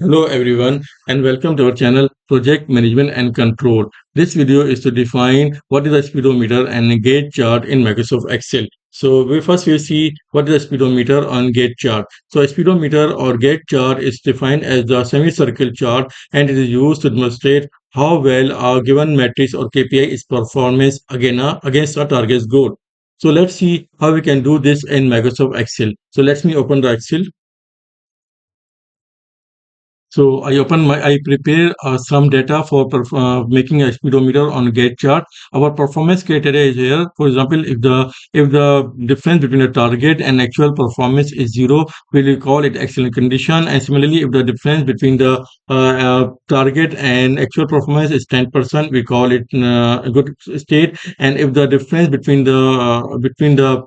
Hello everyone and welcome to our channel Project Management and Control. This video is to define what is a speedometer and a gauge chart in Microsoft Excel. So we first will see what is a speedometer on gauge chart. So a speedometer or gauge chart is defined as the semicircle chart and it is used to demonstrate how well a given matrix or KPI is performance against a target goal. So let's see how we can do this in Microsoft Excel. So let me open the Excel. So I prepare some data for making a speedometer on Gantt chart. Our performance criteria is here. For example, if the difference between the target and actual performance is zero, we will call it excellent condition. And similarly, if the difference between the target and actual performance is 10%, we call it a good state. And if the difference between the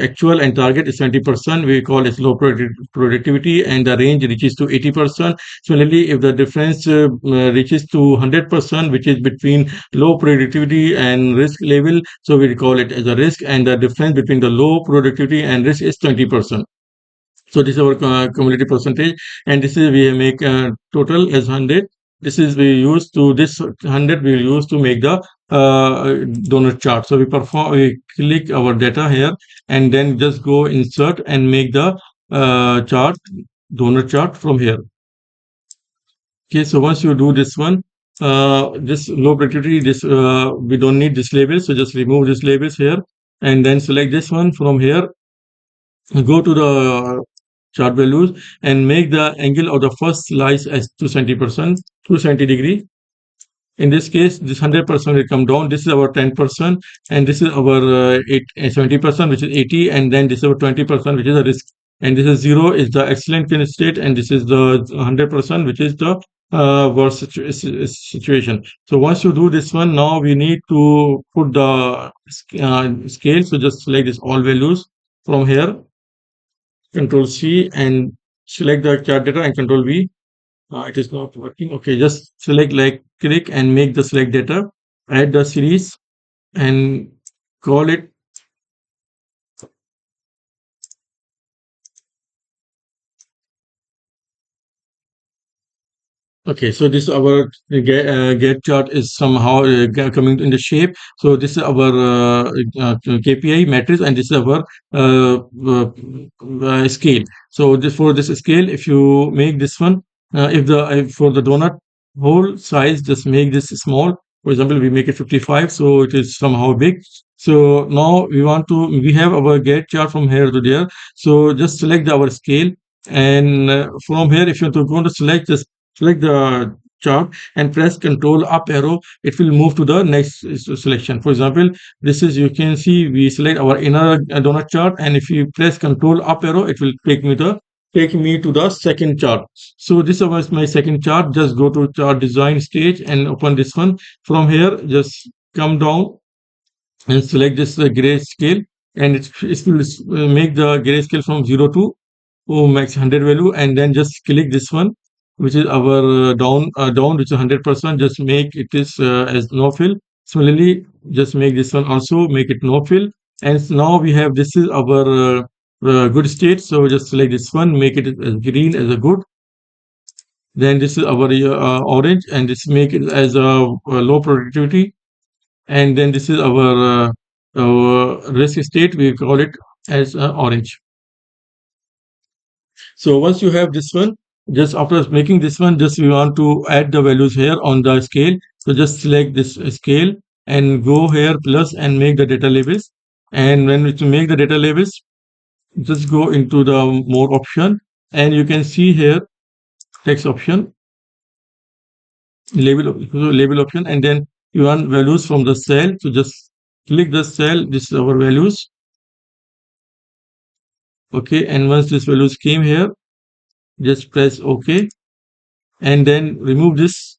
actual and target is 20%, we call it low productivity, and the range reaches to 80%. Similarly, if the difference reaches to 100%, which is between low productivity and risk level, so we call it as a risk, and the difference between the low productivity and risk is 20%. So this is our cumulative percentage, and this is we make total as 100. This is we use to this 100 we use to make the donut chart. So we click our data here, and then just go insert and make the chart donut chart from here. Okay, so once you do this one, this low productivity, this we don't need this label, so just remove this labels here, and then select this one from here. Go to the chart values and make the angle of the first slice as 270%, 270 degree. In this case, this 100% will come down. This is our 10%, and this is our 70%, which is 80, and then this is our 20%, which is a risk. And this is zero is the excellent state, and this is the 100%, which is the worst situation. So once you do this one, now we need to put the scale. So just select this all values from here, Control C, and select the chart data and Control V. It is not working. Okay, just select like click and make the select data, add the series and call it. Okay, so this our get chart is somehow coming in the shape. So this is our KPI matrix, and this is our scale. So this for this scale, if you make this one, if for the donut hole size, just make this small. For example, we make it 55, so it is somehow big. So now we have our get chart from here to there. So just select our scale, and from here, if you want to go to select the chart and press control up arrow, it will move to the next selection. For example, this is, you can see we select our inner donut chart, and if you press control up arrow, it will take me to the second chart. So this was my second chart. Just go to chart design stage and open this one. From here, just come down and select this gray scale, and it will make the gray scale from 0 to max 100 value, and then just click this one, which is our down, which is 100%. Just make it is as no fill. Similarly, just make this one also, make it no fill. And now we have, this is our good state. So just select this one, make it as green as a good. Then this is our orange, and this make it as a low productivity. And then this is our risk state, we call it as orange. So once you have this one, just after making this one, just we want to add the values here on the scale. So just select this scale and go here plus and make the data labels. And when we to make the data labels, just go into the more option, and you can see here text option, label option, and then you want values from the cell. So just click the cell. This is our values. Okay, and once this values came here, just press OK, and then remove this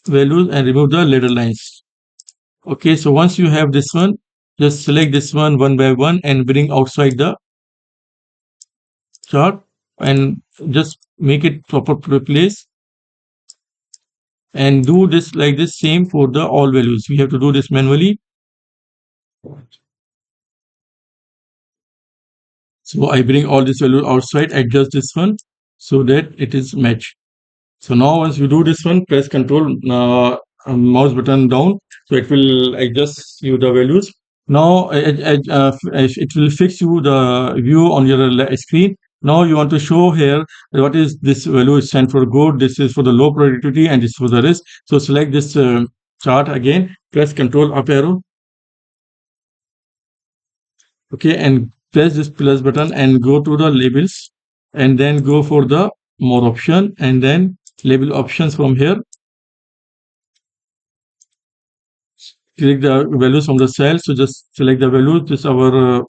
values and remove the ladder lines. Okay, so once you have this one, just select this one by one and bring outside the chart and just make it proper place, and do this like this same for the all values. We have to do this manually. So I bring all this value outside, adjust this one so that it is matched. So now once you do this one, press Control mouse button down, so it will adjust you the values. Now it will fix you the view on your screen. Now you want to show here what is this value is stand for good. This is for the low productivity and this is for the risk. So select this chart again. Press Control up arrow. Okay, and press this plus button and go to the labels, and then go for the more option, and then label options from here. Click the values from the cell. So just select the values. This is our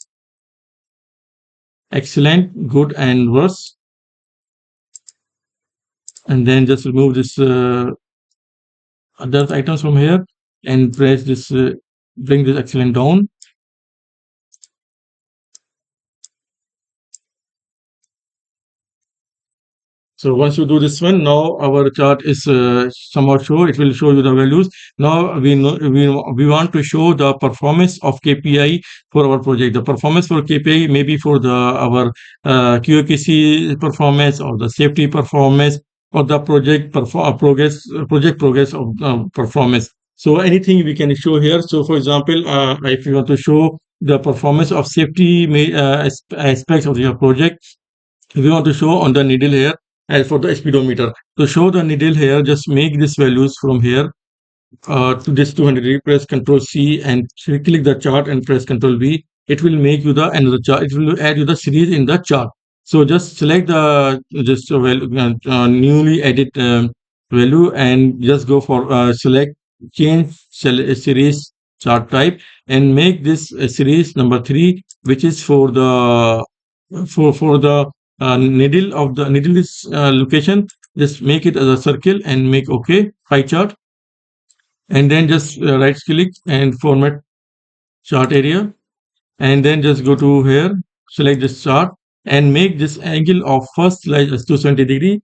excellent, good, and worse. And then just remove this other items from here and press this, bring this excellent down. So once you do this one, now our chart is somehow show. It will show you the values. Now we want to show the performance of KPI for our project. The performance for KPI maybe for the our QAQC performance or the safety performance or the project progress of performance. So anything we can show here. So for example, if you want to show the performance of safety aspects of your project, we want to show on the needle here as for the speedometer. To show the needle here, just make these values from here to this 200 degree, press Control C and click the chart and press Control V. It will make you the another chart. It will add you the series in the chart. So just select the just newly added value and just go for select change series chart type and make this series number 3, which is for the for the needle of the needle is location. Just make it as a circle and make OK pie chart, and then just right click and format chart area, and then just go to here, select this chart and make this angle of first slice as 270 degree.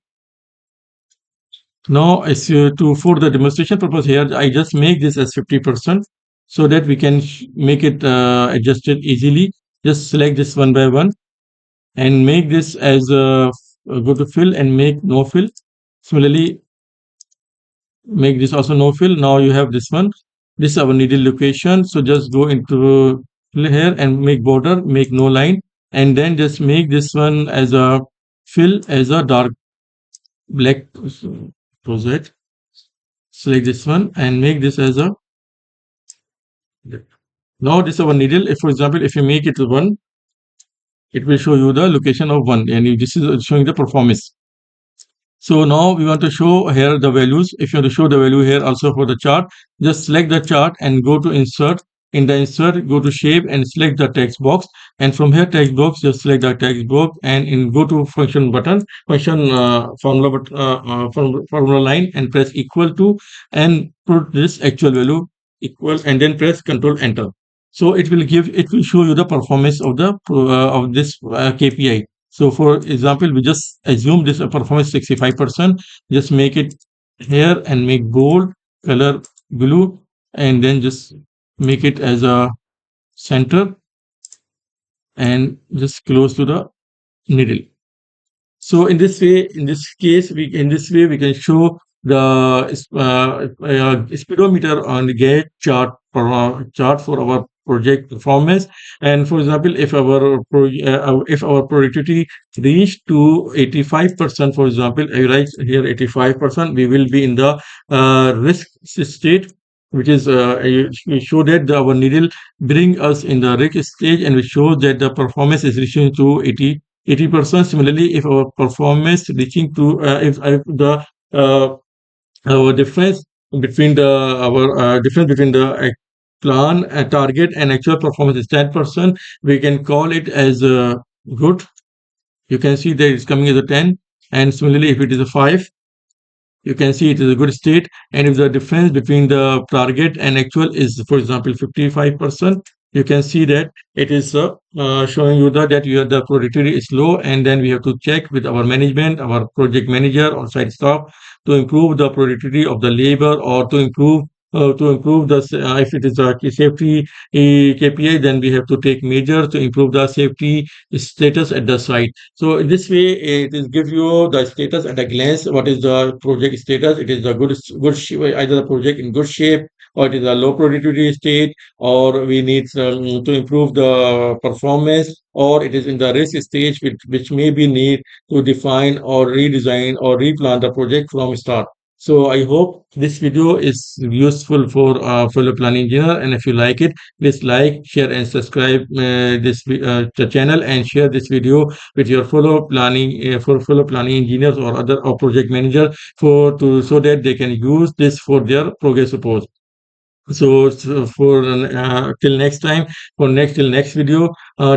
Now as to for the demonstration purpose here, I just make this as 50% so that we can make it adjusted easily. Just select this one by one and make this as go to fill and make no fill. Similarly, make this also no fill. Now you have this one. This is our needle location. So just go into here and make border, make no line, and then just make this one as a fill as a dark black. Close it. Select this one and make this as a. Now this is our needle. If for example, if you make it 1, it will show you the location of 1, and this is showing the performance. So now we want to show here the values. If you want to show the value here also for the chart, just select the chart and go to insert. In the insert, go to shape and select the text box. And from here text box, just select the text box and in go to function button, function formula line and press equal to and put this actual value equal and then press Control Enter. So it will show you the performance of the of this KPI. So for example, we just assume this performance 65%. Just make it here and make bold color blue, and then just make it as a center and just close to the needle. So in this way, in this case, we can show the speedometer on the gauge chart for chart for our project performance. And for example, if our productivity reached to 85%, for example, I write here 85%, we will be in the risk state, which is we show that our needle bring us in the risk stage, and we show that the performance is reaching to 80%. Similarly, if our performance reaching to if the uh, our difference between the our difference between the plan target and actual performance is 10%, we can call it as good. You can see that it's coming as a 10, and similarly if it is a 5, you can see it is a good state. And if the difference between the target and actual is, for example, 55%, you can see that it is showing you that the productivity is low, and then we have to check with our management, our project manager or site staff to improve the productivity of the labor or to improve to improve if it is a safety KPI, then we have to take measures to improve the safety status at the site. So in this way, it is give you the status at a glance. What is the project status? It is a either the project in good shape, or it is a low productivity state, or we need to improve the performance, or it is in the risk stage, which may be need to define or redesign or replan the project from start. So I hope this video is useful for fellow planning engineer. And if you like it, please like, share, and subscribe the channel, and share this video with your fellow planning engineers or other or project manager so that they can use this for their progress reports. So for till next time, till next video,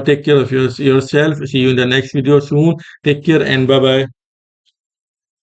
take care of yourself. See you in the next video soon. Take care and bye bye.